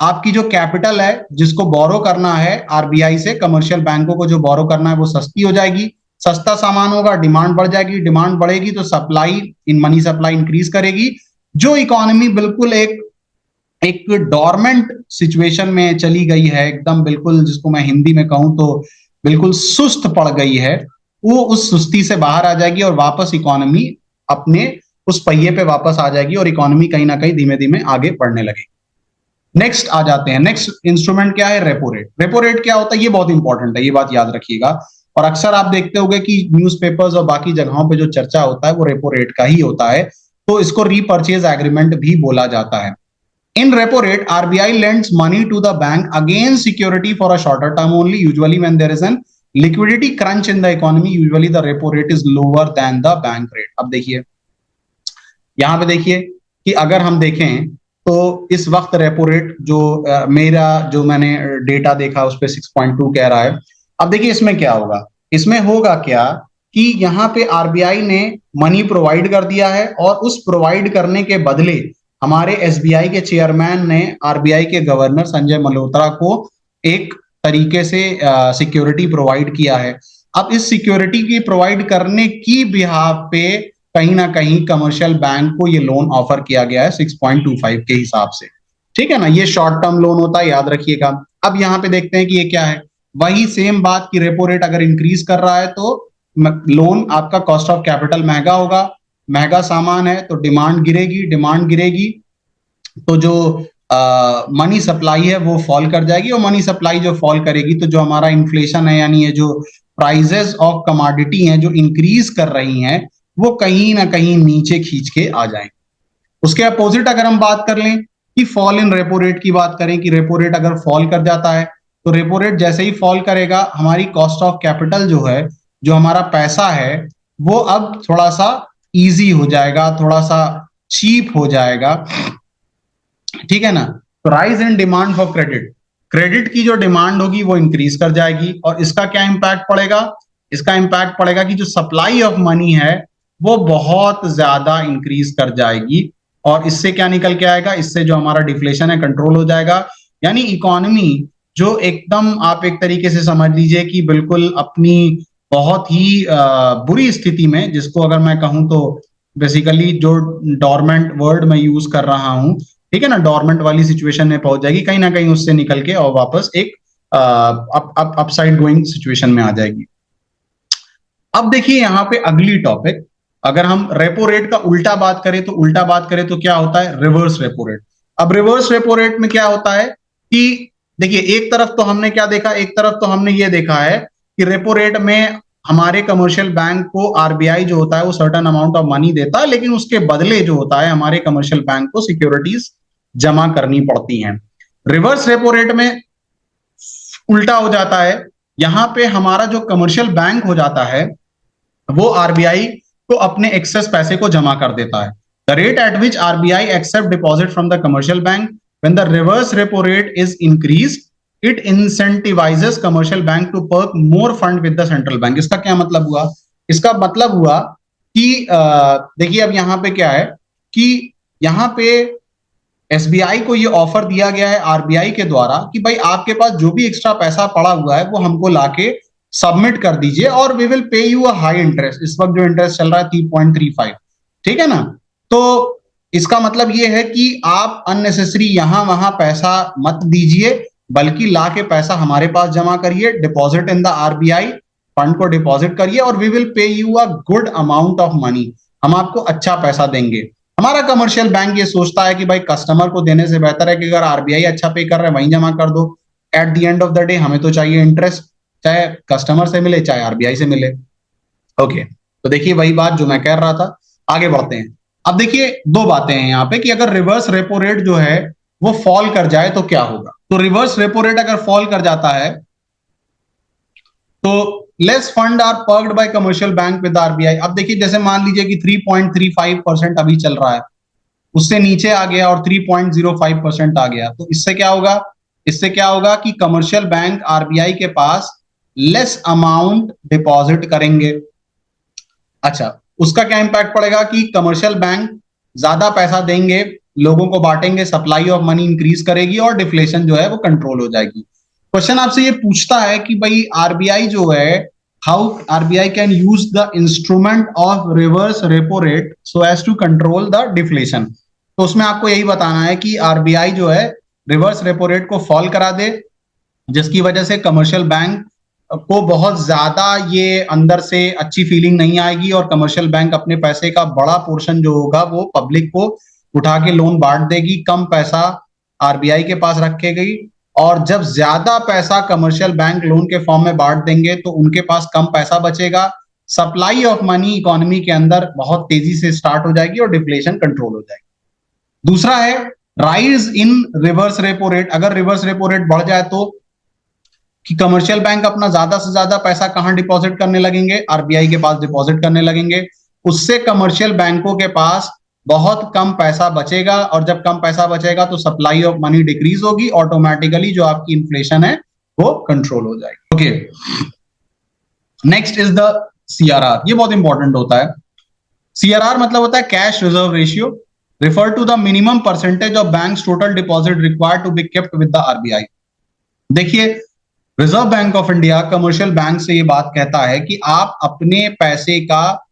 आपकी जो कैपिटल है जिसको बोरो करना है आरबीआई से, कमर्शियल बैंकों को जो बोरो करना है वो सस्ती हो जाएगी, सस्ता सामान होगा, डिमांड बढ़ जाएगी, डिमांड बढ़ेगी तो supply in money supply increase करेगी, जो इकोनॉमी बिल्कुल एक डोरमेंट सिचुएशन में चली गई है, एकदम बिल्कुल जिसको मैं हिंदी में कहूं तो बिल्कुल सुस्त पड़ गई है, वो उस सुस्ती से बाहर आ जाएगी और वापस इकोनॉमी अपने उस पहिए पे वापस आ जाएगी और इकोनॉमी कहीं ना कहीं धीमे धीमे आगे बढ़ने लगेगी। नेक्स्ट आ जाते हैं, नेक्स्ट इंस्ट्रूमेंट क्या है, रेपो रेट। रेपो रेट क्या होता है ये बहुत इंपॉर्टेंट है, ये बात याद रखिएगा। और अक्सर आप देखते होंगे कि न्यूज़पेपर्स और बाकी जगहों पे जो चर्चा होता है वो रेपो रेट का ही होता है, तो इसको रीपर्चेज एग्रीमेंट भी बोला जाता है। In repo rate RBI lends money to the bank against security for a shorter term only, usually when there is an liquidity crunch in the economy, usually the repo rate is lower than the bank rate. अब देखिए यहां पे देखिए कि अगर हम देखें तो इस वक्त रेपो रेट जो मेरा जो मैंने डेटा देखा उस पर 6.2 कह रहा है। अब देखिए इसमें क्या होगा, इसमें होगा क्या कि यहाँ पे आरबीआई ने मनी प्रोवाइड कर दिया है और उस प्रोवाइड करने के बदले हमारे एसबीआई के चेयरमैन ने आरबीआई के गवर्नर संजय मल्होत्रा को एक तरीके से सिक्योरिटी प्रोवाइड किया है। अब इस सिक्योरिटी की प्रोवाइड करने की बिहाफ पे कहीं ना कहीं कमर्शियल बैंक को ये लोन ऑफर किया गया है 6.25 के हिसाब से, ठीक है ना। ये शॉर्ट टर्म लोन होता है, याद रखिएगा। अब यहाँ पे देखते हैं कि ये क्या है, वही सेम बात की रेपो रेट अगर इंक्रीज कर रहा है तो लोन आपका कॉस्ट ऑफ कैपिटल महंगा होगा, महंगा सामान है तो डिमांड गिरेगी, डिमांड गिरेगी तो जो मनी सप्लाई है वो फॉल कर जाएगी, और मनी सप्लाई जो फॉल करेगी तो जो हमारा इन्फ्लेशन है यानी ये जो प्राइजेस ऑफ कमोडिटी हैं जो इंक्रीज कर रही हैं वो कहीं ना कहीं नीचे खींच के आ जाएंगे। उसके अपोजिट अगर हम बात कर लें कि फॉल इन रेपो रेट की बात करें कि रेपो रेट अगर फॉल कर जाता है तो रेपो रेट जैसे ही फॉल करेगा हमारी कॉस्ट ऑफ कैपिटल जो है, जो हमारा पैसा है वो अब थोड़ा सा इजी हो जाएगा, थोड़ा सा चीप हो जाएगा, ठीक है ना। तो rise in demand for credit, credit की जो डिमांड होगी वो इंक्रीज कर जाएगी, और इसका क्या इंपैक्ट पड़ेगा, इसका इंपैक्ट पड़ेगा कि जो सप्लाई ऑफ मनी है वो बहुत ज्यादा इंक्रीज कर जाएगी, और इससे क्या निकल के आएगा, इससे जो हमारा डिफ्लेशन है कंट्रोल हो जाएगा, यानी इकोनॉमी जो एकदम आप एक तरीके से समझ लीजिए कि बिल्कुल अपनी बहुत ही बुरी स्थिति में, जिसको अगर मैं कहूं तो बेसिकली जो डोरमेंट वर्ड मैं यूज कर रहा हूं, ठीक है ना, डोरमेंट वाली सिचुएशन में पहुंच जाएगी, कहीं ना कहीं उससे निकल के और वापस एक अपसाइड गोइंग सिचुएशन में आ जाएगी। अब देखिए यहाँ पे अगली टॉपिक, अगर हम रेपो रेट का उल्टा बात करें तो क्या होता है, रिवर्स रेपो रेट। अब रिवर्स रेपो रेट में क्या होता है कि देखिए, एक तरफ तो हमने क्या देखा, एक तरफ तो हमने ये देखा है कि रेपो रेट में हमारे कमर्शियल बैंक को आरबीआई जो होता है वो सर्टेन अमाउंट ऑफ मनी देता है, लेकिन उसके बदले जो होता है हमारे कमर्शियल बैंक को सिक्योरिटीज जमा करनी पड़ती हैं। रिवर्स रेपो रेट में उल्टा हो जाता है, यहां पे हमारा जो कमर्शियल बैंक हो जाता है वो आरबीआई को अपने एक्सेस पैसे को जमा कर देता है। The rate at which RBI accept deposit from the commercial bank when the reverse repo rate is increase, it incentivizes commercial bank to park more fund with the central bank. इसका क्या मतलब हुआ, इसका मतलब हुआ कि देखिए अब यहाँ पे क्या है कि यहाँ पे एसबीआई को ये ऑफर दिया गया है आरबीआई के द्वारा कि भाई आपके पास जो भी एक्स्ट्रा पैसा पड़ा हुआ है वो हमको लाके सबमिट कर दीजिए और we will pay you a high interest. इस वक्त जो इंटरेस्ट चल रहा है 3.35, ठीक है ना। तो इसका मतलब ये है कि आप अननेसेसरी यहां वहां पैसा मत दीजिए, बल्कि ला के पैसा हमारे पास जमा करिए, deposit in the RBI, fund को डिपॉजिट करिए और we will pay you a good amount of money, हम आपको अच्छा पैसा देंगे। हमारा कमर्शियल बैंक ये सोचता है कि भाई कस्टमर को देने से बेहतर है कि अगर आरबीआई अच्छा पे कर रहा है वहीं जमा कर दो। Eight the end of the day हमें तो चाहिए इंटरेस्ट, चाहे कस्टमर से मिले चाहे आरबीआई से मिले। ओके, तो देखिए वही बात जो मैं कह रहा था, आगे बढ़ते हैं। अब देखिए दो बातें हैं यहाँ पे कि अगर रिवर्स रेपो रेट जो है वो फॉल कर जाए तो क्या होगा। तो रिवर्स रेपो रेट अगर फॉल कर जाता है तो less fund are parked by commercial bank with RBI. अब देखिए जैसे मान लीजिए कि 3.35% अभी चल रहा है, उससे नीचे आ गया और 3.05% आ गया, तो इससे क्या होगा, इससे क्या होगा कि कमर्शियल बैंक आरबीआई के पास लेस अमाउंट डिपॉजिट करेंगे। अच्छा, उसका क्या इंपैक्ट पड़ेगा कि कमर्शियल बैंक ज्यादा पैसा देंगे, लोगों को बांटेंगे, सप्लाई ऑफ मनी इंक्रीज करेगी और डिफ्लेशन जो है वो कंट्रोल हो जाएगी। क्वेश्चन आपसे ये पूछता है कि भाई आरबीआई जो है, how RBI can use the instrument of reverse repo rate so as to control the deflation. तो उसमें आपको यही बताना है कि आरबीआई जो है रिवर्स रेपो रेट को फॉल करा दे, जिसकी वजह से कमर्शियल बैंक को बहुत ज्यादा ये अंदर से अच्छी फीलिंग नहीं आएगी और कमर्शियल बैंक अपने पैसे का बड़ा पोर्शन जो होगा वो पब्लिक को उठा के लोन बांट देगी, कम पैसा आरबीआई के पास रखेगी। और जब ज्यादा पैसा कमर्शियल बैंक लोन के फॉर्म में बांट देंगे तो उनके पास कम पैसा बचेगा, सप्लाई ऑफ मनी इकोनॉमी के अंदर बहुत तेजी से स्टार्ट हो जाएगी और डिफ्लेशन कंट्रोल हो जाएगी। दूसरा है rise in reverse repo rate. अगर रिवर्स रेपो रेट बढ़ जाए तो कि कमर्शियल बैंक अपना ज्यादा से ज्यादा पैसा कहां डिपॉजिट करने लगेंगे, आरबीआई के पास डिपॉजिट करने लगेंगे। उससे कमर्शियल बैंकों के पास बहुत कम पैसा बचेगा और जब कम पैसा बचेगा तो सप्लाई ऑफ मनी डिक्रीज होगी, ऑटोमेटिकली जो आपकी इन्फ्लेशन है वो कंट्रोल हो जाएगी। Okay, next is the CRR. ये बहुत इंपॉर्टेंट होता है। सीआरआर मतलब होता है cash reserve ratio, refer to the minimum percentage of banks total deposit required to be kept with the RBI. देखिए reserve bank of India commercial bank से ये बात कहता है कि आप अपने पैसे का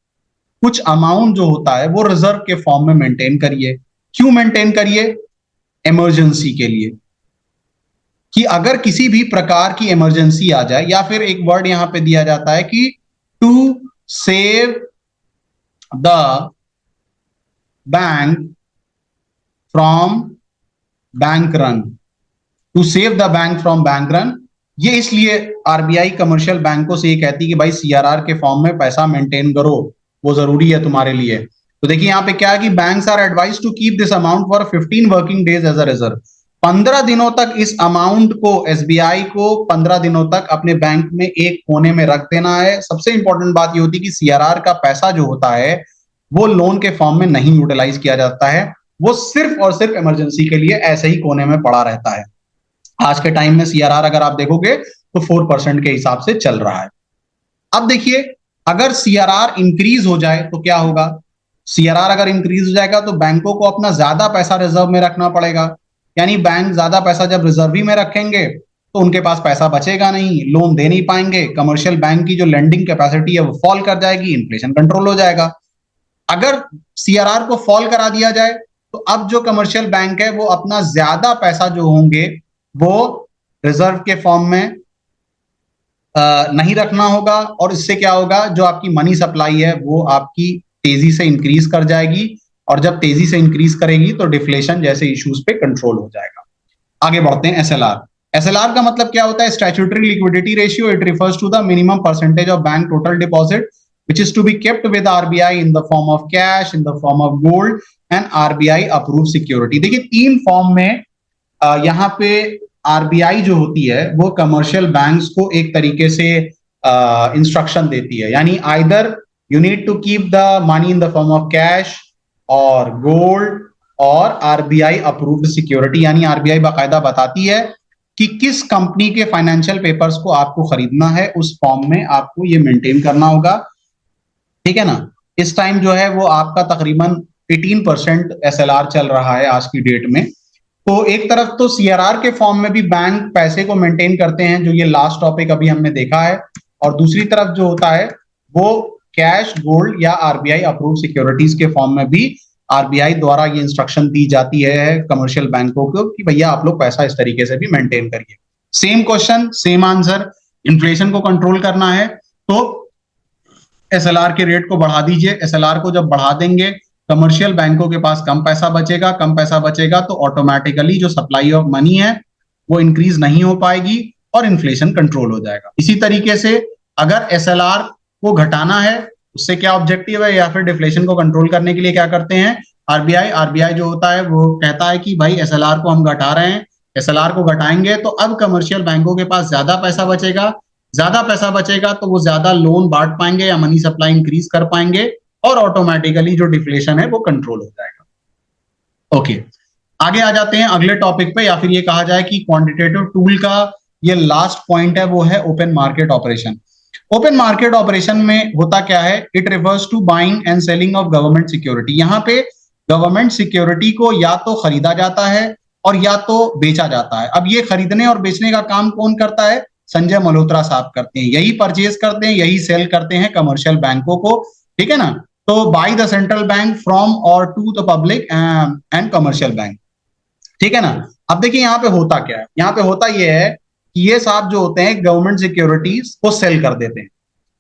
कुछ अमाउंट जो होता है वो रिजर्व के फॉर्म में मेंटेन करिए। क्यों मेंटेन करिए, इमरजेंसी के लिए, कि अगर किसी भी प्रकार की इमरजेंसी आ जाए, या फिर एक वर्ड यहां पे दिया जाता है कि to save the bank from bank run, to save the bank from bank run. ये इसलिए आरबीआई कमर्शियल बैंकों से ये कहती है कि भाई सीआरआर के फॉर्म में पैसा मेंटेन करो, वो जरूरी है तुम्हारे लिए। तो देखिए यहाँ पे क्या है कि banks are advise to keep this amount for 15 working days as a reserve. 15 दिनों तक इस अमाउंट को, एसबीआई को 15 दिनों तक अपने बैंक में एक कोने में रख देना है। सबसे इंपॉर्टेंट बात ये होती है कि सीआरआर का पैसा जो होता है वो लोन के फॉर्म में नहीं यूटिलाइज किया जाता है, वो सिर्फ और सिर्फ इमरजेंसी के लिए ऐसे ही कोने में पड़ा रहता है। आज के टाइम में सीआरआर अगर आप देखोगे तो 4% के हिसाब से चल रहा है। अब देखिए अगर सीआरआर इंक्रीज हो जाए तो क्या होगा, सीआरआर अगर इंक्रीज हो जाएगा तो बैंकों को अपना ज्यादा पैसा रिजर्व में रखना पड़ेगा। यानी बैंक ज्यादा पैसा जब रिजर्व में रखेंगे तो उनके पास पैसा बचेगा नहीं, लोन दे नहीं पाएंगे, कमर्शियल बैंक की जो लेंडिंग कैपेसिटी है वो फॉल कर जाएगी, इन्फ्लेशन कंट्रोल हो जाएगा। अगर सीआरआर को फॉल करा दिया जाए तो अब जो कमर्शियल बैंक है वो अपना ज्यादा पैसा जो होंगे वो रिजर्व के फॉर्म में नहीं रखना होगा, और इससे क्या होगा, जो आपकी मनी सप्लाई है वो आपकी तेजी से इंक्रीज कर जाएगी, और जब तेजी से इंक्रीज करेगी तो डिफ्लेशन जैसे इश्यूज पे कंट्रोल हो जाएगा। आगे बढ़ते हैं। एसएलआर। एसएलआर का मतलब क्या होता है? Statutory liquidity ratio. It refers to the minimum percentage of bank total deposit which is to be kept with RBI in the form of cash, in the form of gold and RBI approved security। देखिए तीन form में यहाँ पे RBI जो होती है वो commercial banks को एक तरीके से इंस्ट्रक्शन देती है, यानी either you need to keep the money in the form of cash or gold or RBI approved security, यानी आरबीआई बाकायदा बताती है कि किस कंपनी के फाइनेंशियल पेपर्स को आपको खरीदना है, उस फॉर्म में आपको ये मेंटेन करना होगा, ठीक है ना। इस टाइम जो है वो आपका तकरीबन 18% एसएलआर चल रहा है आज की डेट में। तो एक तरफ तो सीआरआर के फॉर्म में भी बैंक पैसे को मेंटेन करते हैं, जो ये लास्ट टॉपिक अभी हमने देखा है, और दूसरी तरफ जो होता है वो कैश, गोल्ड या आरबीआई अप्रूव्ड सिक्योरिटीज के फॉर्म में भी आरबीआई द्वारा ये इंस्ट्रक्शन दी जाती है कमर्शियल बैंकों को कि भैया आप लोग पैसा इस तरीके से भी मेंटेन करिए। Same question same answer. Inflation को कंट्रोल करना है तो एसएलआर के रेट को बढ़ा दीजिए। एसएलआर को जब बढ़ा देंगे कमर्शियल बैंकों के पास कम पैसा बचेगा, कम पैसा बचेगा तो ऑटोमेटिकली जो सप्लाई ऑफ मनी है वो इंक्रीज नहीं हो पाएगी और इन्फ्लेशन कंट्रोल हो जाएगा। इसी तरीके से अगर एसएलआर को घटाना है, उससे क्या ऑब्जेक्टिव है, या फिर डिफ्लेशन को कंट्रोल करने के लिए क्या करते हैं आरबीआई जो होता है वो कहता है कि भाई एसएलआर को हम घटा रहे हैं, एसएलआर को घटाएंगे तो अब कमर्शियल बैंकों के पास ज्यादा पैसा बचेगा, ज्यादा पैसा बचेगा तो वो ज्यादा लोन बांट पाएंगे या मनी सप्लाई इंक्रीज कर पाएंगे और ऑटोमेटिकली जो डिफ्लेशन है वो कंट्रोल हो जाएगा। ओके, आगे आ जाते हैं अगले टॉपिक पे, या फिर ये कहा जाए कि क्वांटिटेटिव टूल का ये लास्ट पॉइंट है वो है open market operation. Open market operation में होता क्या है? It refers to buying and selling of government security. यहाँ पे गवर्नमेंट सिक्योरिटी को या तो खरीदा जाता है और या तो बेचा जाता है। अब ये खरीदने और बेचने का काम कौन करता है? संजय मल्होत्रा साहब करते हैं। यही परचेज करते हैं, यही सेल करते हैं कमर्शियल बैंकों को, ठीक है ना। तो by the central bank from or to the public and commercial bank, ठीक है ना। अब देखिए यहाँ पे होता क्या है, यहाँ पे होता ये है कि ये साहब जो होते हैं गवर्नमेंट सिक्योरिटीज को सेल कर देते हैं।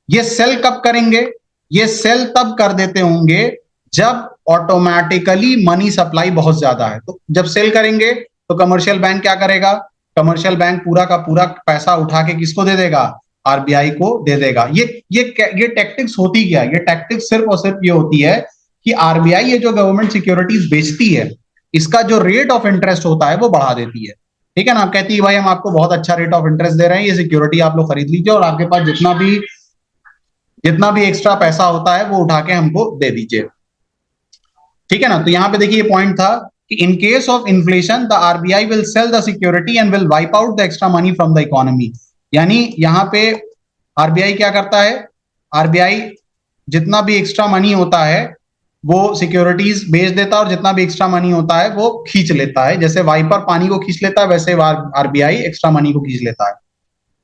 ये सेल कब करेंगे? ये सेल तब कर देते होंगे जब ऑटोमेटिकली मनी सप्लाई बहुत ज्यादा है। तो जब सेल करेंगे तो कमर्शियल बैंक क्या करेगा? कमर्शियल बैंक पूरा का पूरा पैसा उठा के किसको दे देगा? आरबीआई को दे देगा। ये टैक्टिक्स होती क्या है? ये टैक्टिक्स सिर्फ और सिर्फ ये होती है कि आरबीआई ये जो गवर्नमेंट सिक्योरिटीज बेचती है इसका जो रेट ऑफ इंटरेस्ट होता है वो बढ़ा देती है, ठीक है ना। कहती है भाई हम आपको बहुत अच्छा रेट ऑफ इंटरेस्ट दे रहे हैं, ये सिक्योरिटी आप लोग खरीद लीजिए और आपके पास जितना भी एक्स्ट्रा पैसा होता है वो उठा के हमको दे दीजिए, ठीक है ना। तो यहाँ पे देखिए ये पॉइंट था कि in case of inflation the RBI will sell the security and will wipe out the extra money from the economy. यानी यहाँ पे आरबीआई क्या करता है? आरबीआई जितना भी एक्स्ट्रा मनी होता है वो सिक्योरिटीज बेच देता है और जितना भी एक्स्ट्रा मनी होता है वो खींच लेता है। जैसे वाइपर पानी को खींच लेता है वैसे आरबीआई एक्स्ट्रा मनी को खींच लेता है।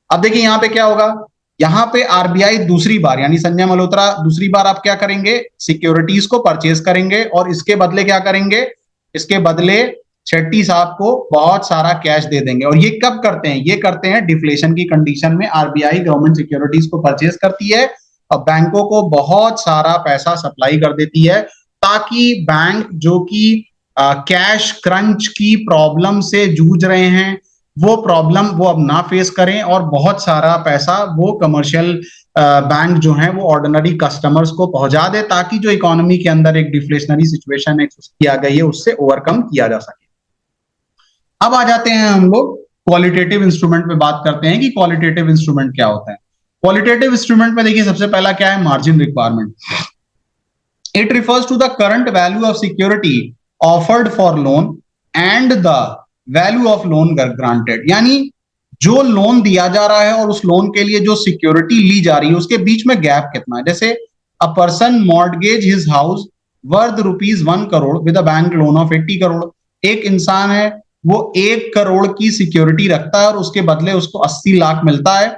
अब देखिए यहाँ पे क्या होगा, यहाँ पे आरबीआई दूसरी बार यानी संजय मल्होत्रा दूसरी बार आप क्या करेंगे? सिक्योरिटीज को परचेज करेंगे और इसके बदले क्या करेंगे? इसके बदले शेट्टी साहब को बहुत सारा कैश दे देंगे। और ये कब करते हैं? ये करते हैं डिफ्लेशन की कंडीशन में। आरबीआई गवर्नमेंट सिक्योरिटीज को परचेज करती है और बैंकों को बहुत सारा पैसा सप्लाई कर देती है ताकि बैंक जो कि कैश क्रंच की प्रॉब्लम से जूझ रहे हैं वो प्रॉब्लम वो अब ना फेस करें और बहुत सारा पैसा वो कमर्शियल बैंक जो है वो ऑर्डिनरी कस्टमर्स को पहुंचा दे ताकि जो इकोनॉमी के अंदर एक डिफ्लेशनरी सिचुएशन किया गई है उससे ओवरकम किया जा सके। अब आ जाते हैं हम लोग क्वालिटेटिव इंस्ट्रूमेंट पे बात करते हैं कि क्वालिटेटिव इंस्ट्रूमेंट क्या होता है। क्वालिटेटिव इंस्ट्रूमेंट में देखिए सबसे पहला क्या है? Margin requirement. It refers to the current value of security offered for loan and the value of loan granted. यानी जो लोन दिया जा रहा है और उस लोन के लिए जो सिक्योरिटी ली जा रही है उसके बीच में गैप कितना है। जैसे a person mortgage his house worth ₹1 crore with a bank loan of 80 crore. एक इंसान है वो 1 करोड़ की सिक्योरिटी रखता है और उसके बदले उसको 80 लाख मिलता है,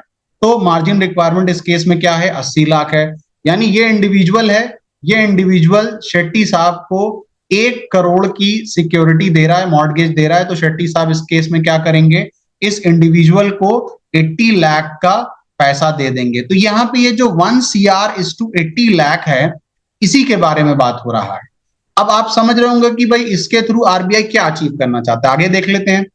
तो मार्जिन रिक्वायरमेंट इस केस में क्या है, 80 लाख है। यानी ये इंडिविजुअल है, ये इंडिविजुअल शेट्टी साहब को 1 करोड़ की सिक्योरिटी दे रहा है, मॉर्गेज दे रहा है, तो शेट्टी साहब इस केस में क्या करेंगे, इस इंडिविजुअल को 80 लाख का पैसा दे देंगे। तो यहाँ पे ये जो 1 CR/80 लाख है, इसी के बारे में बात हो रहा है। अब आप समझ रहे होंगे कि भाई इसके थ्रू आरबीआई क्या अचीव करना चाहता है, आगे देख लेते हैं।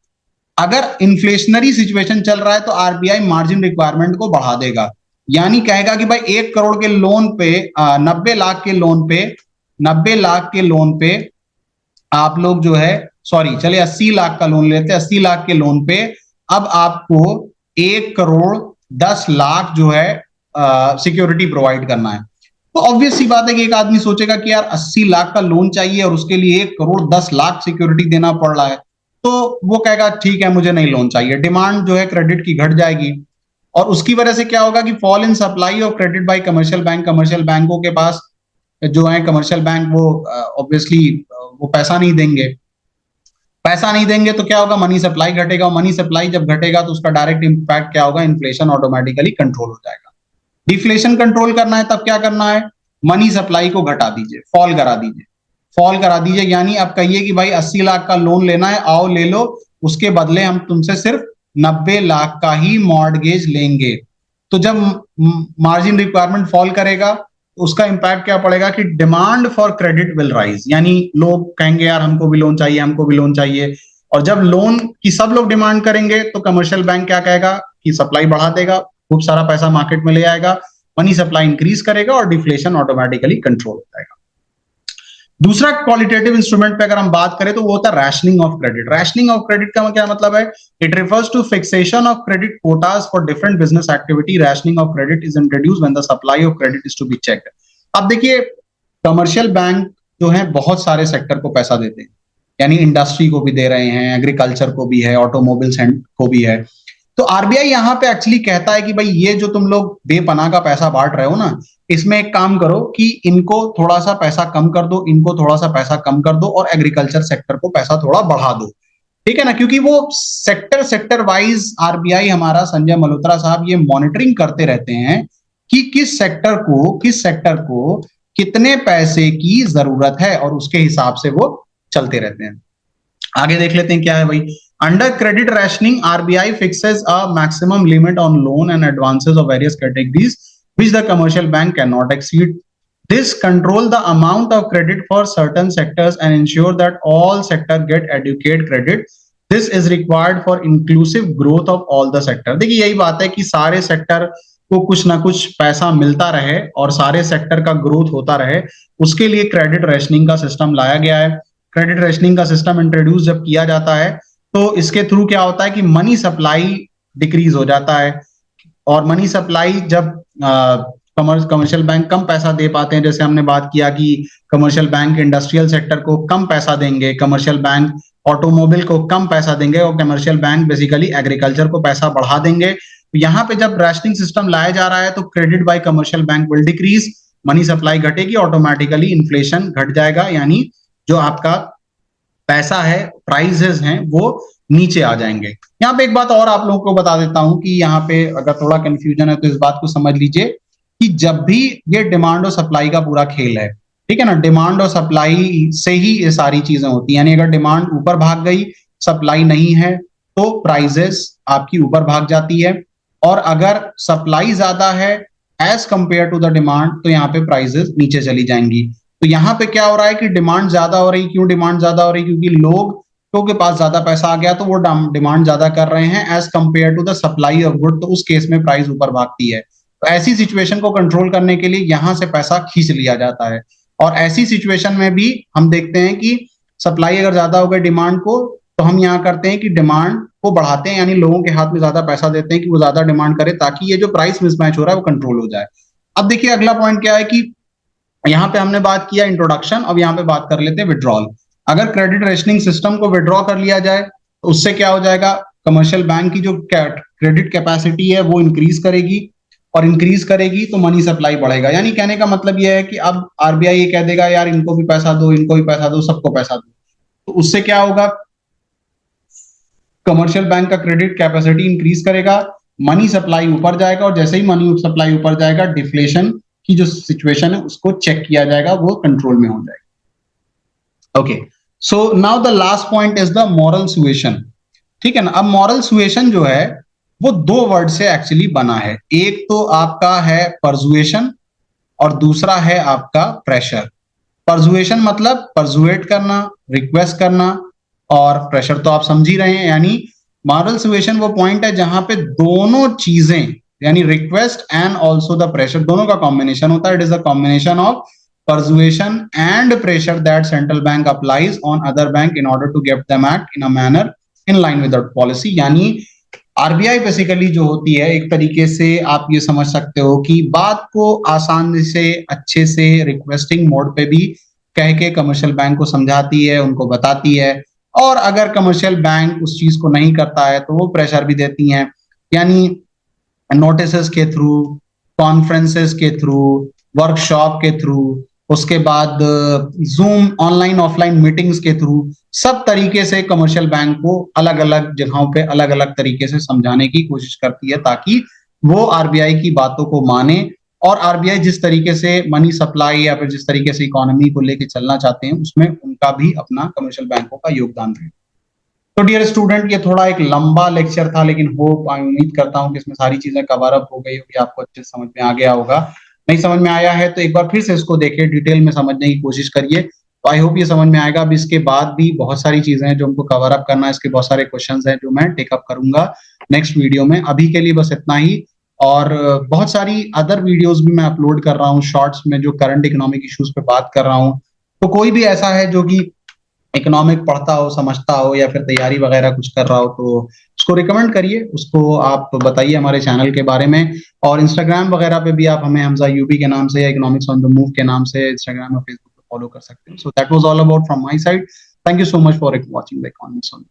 अगर इन्फ्लेशनरी सिचुएशन चल रहा है तो आरबीआई मार्जिन रिक्वायरमेंट को बढ़ा देगा, यानी कहेगा कि भाई 1 करोड़ के लोन पे 90 लाख के लोन पे 90 लाख के लोन पे आप लोग जो है, सॉरी चले 80 लाख का लोन लेते हैं, 80 लाख के लोन पे अब आपको 1 करोड़ 10 लाख जो है सिक्योरिटी प्रोवाइड करना है। तो ऑब्वियस सी बात है कि एक आदमी सोचेगा कि यार 80 लाख का लोन चाहिए और उसके लिए 1 करोड़ 10 लाख सिक्योरिटी देना पड़ रहा है, तो वो कहेगा ठीक है मुझे नहीं लोन चाहिए, डिमांड जो है क्रेडिट की घट जाएगी। और उसकी वजह से क्या होगा कि fall in supply of credit by commercial bank, commercial बैंकों के पास जो है कमर्शियल बैंक वो ऑब्वियसली वो पैसा नहीं देंगे, पैसा नहीं देंगे तो क्या होगा, मनी सप्लाई घटेगा, और मनी सप्लाई जब घटेगा तो उसका डायरेक्ट इंपैक्ट क्या होगा, इन्फ्लेशन ऑटोमेटिकली कंट्रोल हो जाएगा। डिफ्लेशन कंट्रोल करना है तब क्या करना है, मनी सप्लाई को घटा दीजिए, फॉल करा दीजिए, फॉल करा दीजिए। यानी आप कहिए कि भाई 80 लाख का लोन लेना है, आओ ले लो, उसके बदले हम तुमसे सिर्फ 90 लाख का ही मॉर्गेज लेंगे। तो जब मार्जिन रिक्वायरमेंट फॉल करेगा तो उसका इंपैक्ट क्या पड़ेगा कि demand for credit will rise, यानी लोग कहेंगे यार हमको भी लोन चाहिए, हमको भी लोन चाहिए। और जब लोन की सब लोग डिमांड करेंगे तो कमर्शियल बैंक क्या कहेगा कि सप्लाई बढ़ा देगा, खूब सारा पैसा मार्केट में ले आएगा, मनी सप्लाई इंक्रीज करेगा और डिफ्लेशन ऑटोमेटिकली कंट्रोल हो जाएगा। दूसरा क्वालिटेटिव इंस्ट्रूमेंट पे अगर हम बात करें तो वो होता है rationing of credit. Rationing of credit का क्या मतलब है, it refers to fixation of credit quotas for different business activity. Rationing of credit is introduced when the supply of credit is to be checked. अब देखिए commercial bank जो है बहुत सारे सेक्टर को पैसा देते हैं, यानी इंडस्ट्री को भी दे रहे हैं, एग्रीकल्चर को भी है, ऑटोमोबाइल्स को भी है। तो आरबीआई यहाँ पे एक्चुअली कहता है कि भाई ये जो तुम लोग बेपनाह का पैसा बांट रहे हो ना, इसमें एक काम करो कि इनको थोड़ा सा पैसा कम कर दो, इनको थोड़ा सा पैसा कम कर दो और एग्रीकल्चर सेक्टर को पैसा थोड़ा बढ़ा दो, ठीक है ना। क्योंकि वो सेक्टर सेक्टर वाइज आरबीआई हमारा संजय मल्होत्रा साहब ये मॉनिटरिंग करते रहते हैं कि किस सेक्टर को कितने पैसे की जरूरत है और उसके हिसाब से वो चलते रहते हैं। आगे देख लेते हैं क्या है भाई। Under credit rationing RBI fixes a maximum limit on loan and advances of various categories which the commercial bank cannot exceed. This control the amount of credit for certain sectors and ensure that all sector get adequate credit. This is required for inclusive growth of all the sector. देखिए यही बात है कि सारे sector को कुछ ना कुछ पैसा मिलता रहे और सारे सेक्टर का ग्रोथ होता रहे, उसके लिए क्रेडिट रेशनिंग का सिस्टम लाया गया है। क्रेडिट रेशनिंग का सिस्टम इंट्रोड्यूस जब किया जाता है तो इसके थ्रू क्या होता है कि मनी सप्लाई डिक्रीज हो जाता है, और मनी सप्लाई जब कमर्शियल बैंक कम पैसा दे पाते हैं, जैसे हमने बात किया कि कमर्शियल बैंक इंडस्ट्रियल सेक्टर को कम पैसा देंगे, कमर्शियल बैंक ऑटोमोबाइल को कम पैसा देंगे और कमर्शियल बैंक बेसिकली एग्रीकल्चर को पैसा बढ़ा देंगे। तो यहाँ पे जब रैशनिंग सिस्टम लाया जा रहा है तो credit by commercial bank will decrease, money supply घटेगी, ऑटोमेटिकली इन्फ्लेशन घट जाएगा, यानी जो आपका पैसा है, प्राइसेस हैं, वो नीचे आ जाएंगे। यहाँ पे एक बात और आप लोगों को बता देता हूं कि यहाँ पे अगर थोड़ा कंफ्यूजन है तो इस बात को समझ लीजिए कि जब भी ये डिमांड और सप्लाई का पूरा खेल है, ठीक है ना, डिमांड और सप्लाई से ही ये सारी चीजें होती हैं। यानी अगर डिमांड ऊपर भाग गई, सप्लाई नहीं है, तो प्राइजेस आपकी ऊपर भाग जाती है, और अगर सप्लाई ज्यादा है as compare to the demand तो यहाँ पे प्राइजेस नीचे चली जाएंगी। तो यहाँ पे क्या हो रहा है कि डिमांड ज्यादा हो रही, क्यों डिमांड ज्यादा हो रही, क्योंकि लोग के पास ज्यादा पैसा आ गया तो वो डिमांड ज्यादा कर रहे हैं as compare to the supply of good, तो उस केस में प्राइस ऊपर भागती है। तो ऐसी सिचुएशन को कंट्रोल करने के लिए यहां से पैसा खींच लिया जाता है, और ऐसी सिचुएशन में भी हम देखते हैं कि सप्लाई अगर ज्यादा हो गई डिमांड को, तो हम यहाँ करते हैं कि डिमांड को बढ़ाते हैं, यानी लोगों के हाथ में ज्यादा पैसा देते हैं कि वो ज्यादा डिमांड करे ताकि ये जो प्राइस मिसमैच हो रहा है वो कंट्रोल हो जाए। अब देखिए अगला पॉइंट क्या है कि यहाँ पे हमने बात किया इंट्रोडक्शन, अब यहाँ पे बात कर लेते हैं विड्रॉल। अगर क्रेडिट रेशनिंग सिस्टम को विड्रॉ कर लिया जाए तो उससे क्या हो जाएगा, कमर्शियल बैंक की जो क्रेडिट कैपेसिटी है वो इंक्रीज करेगी, और इंक्रीज करेगी तो मनी सप्लाई बढ़ेगा। यानी कहने का मतलब यह है कि अब आरबीआई ये कह देगा यार इनको भी पैसा दो, इनको भी पैसा दो, सबको पैसा दो, तो उससे क्या होगा, कमर्शियल बैंक का क्रेडिट कैपेसिटी इंक्रीज करेगा, मनी सप्लाई ऊपर जाएगा, और जैसे ही मनी सप्लाई ऊपर जाएगा, डिफ्लेशन की जो सिचुएशन है उसको चेक किया जाएगा, वो कंट्रोल में हो जाएगा। Okay, so now the last point is the moral suasion. ठीक है ना। अब मॉरल सुएशन जो है वो दो वर्ड से एक्चुअली बना है। एक तो आपका है परसुएशन और दूसरा है आपका प्रेशर। परसुएशन मतलब परसुएट करना, रिक्वेस्ट करना, और प्रेशर तो आप समझ ही रहे हैं। यानी मॉरल सुएशन वो पॉइंट है जहां पे दोनों चीजें, यानी request and also the pressure, दोनों का कॉम्बिनेशन होता है। It is the combination of persuasion and pressure that central bank applies on other bank in order to get them act in a manner in line with that policy। यानी RBI basically जो होती है, एक तरीके से आप ये समझ सकते हो कि बात को आसानी से, अच्छे से, रिक्वेस्टिंग मोड पे भी कह के कमर्शियल बैंक को समझाती है, उनको बताती है। और अगर कमर्शियल बैंक उस चीज को नहीं करता है तो वो प्रेशर भी देती हैं, यानी नोटिसेस के थ्रू, कॉन्फ्रेंसेस के थ्रू, वर्कशॉप के थ्रू, उसके बाद जूम ऑनलाइन ऑफलाइन मीटिंग्स के थ्रू, सब तरीके से कमर्शियल बैंक को अलग अलग जगहों पे अलग अलग तरीके से समझाने की कोशिश करती है ताकि वो आरबीआई की बातों को माने, और आरबीआई जिस तरीके से मनी सप्लाई या फिर जिस तरीके से इकोनॉमी को लेके चलना चाहते हैं उसमें उनका भी अपना कमर्शियल बैंकों का योगदान रहे। तो डियर स्टूडेंट, ये थोड़ा एक लंबा लेक्चर था, लेकिन उम्मीद करता हूँ कि इसमें सारी चीजें कवर अप हो गई होगी, आपको अच्छे से समझ में आ गया होगा। नहीं समझ में आया है तो एक बार फिर से इसको देखिए, डिटेल में समझने की कोशिश करिए। तो आई होप ये समझ में आएगा। अब इसके बाद भी बहुत सारी चीजें हैं जो हमको कवर अप करना है, इसके बहुत सारे क्वेश्चंस हैं जो मैं टेकअप करूंगा नेक्स्ट वीडियो में। अभी के लिए बस इतना ही, और बहुत सारी अदर वीडियोस भी मैं अपलोड कर रहा हूँ शॉर्ट्स में, जो करंट इकोनॉमिक इश्यूज पे बात कर रहा हूँ। तो कोई भी ऐसा है जो कि इकोनॉमिक पढ़ता हो, समझता हो, या फिर तैयारी वगैरह कुछ कर रहा हो, तो उसको रिकमेंड करिए, उसको आप बताइए हमारे चैनल के बारे में। और इंस्टाग्राम वगैरह पे भी आप हमें हमजा यूपी के नाम से या इकोनॉमिक्स ऑन द मूव के नाम से इंस्टाग्राम और फेसबुक पे फॉलो कर सकते हैं। So that was all about from my side. Thank you so much for watching the economics on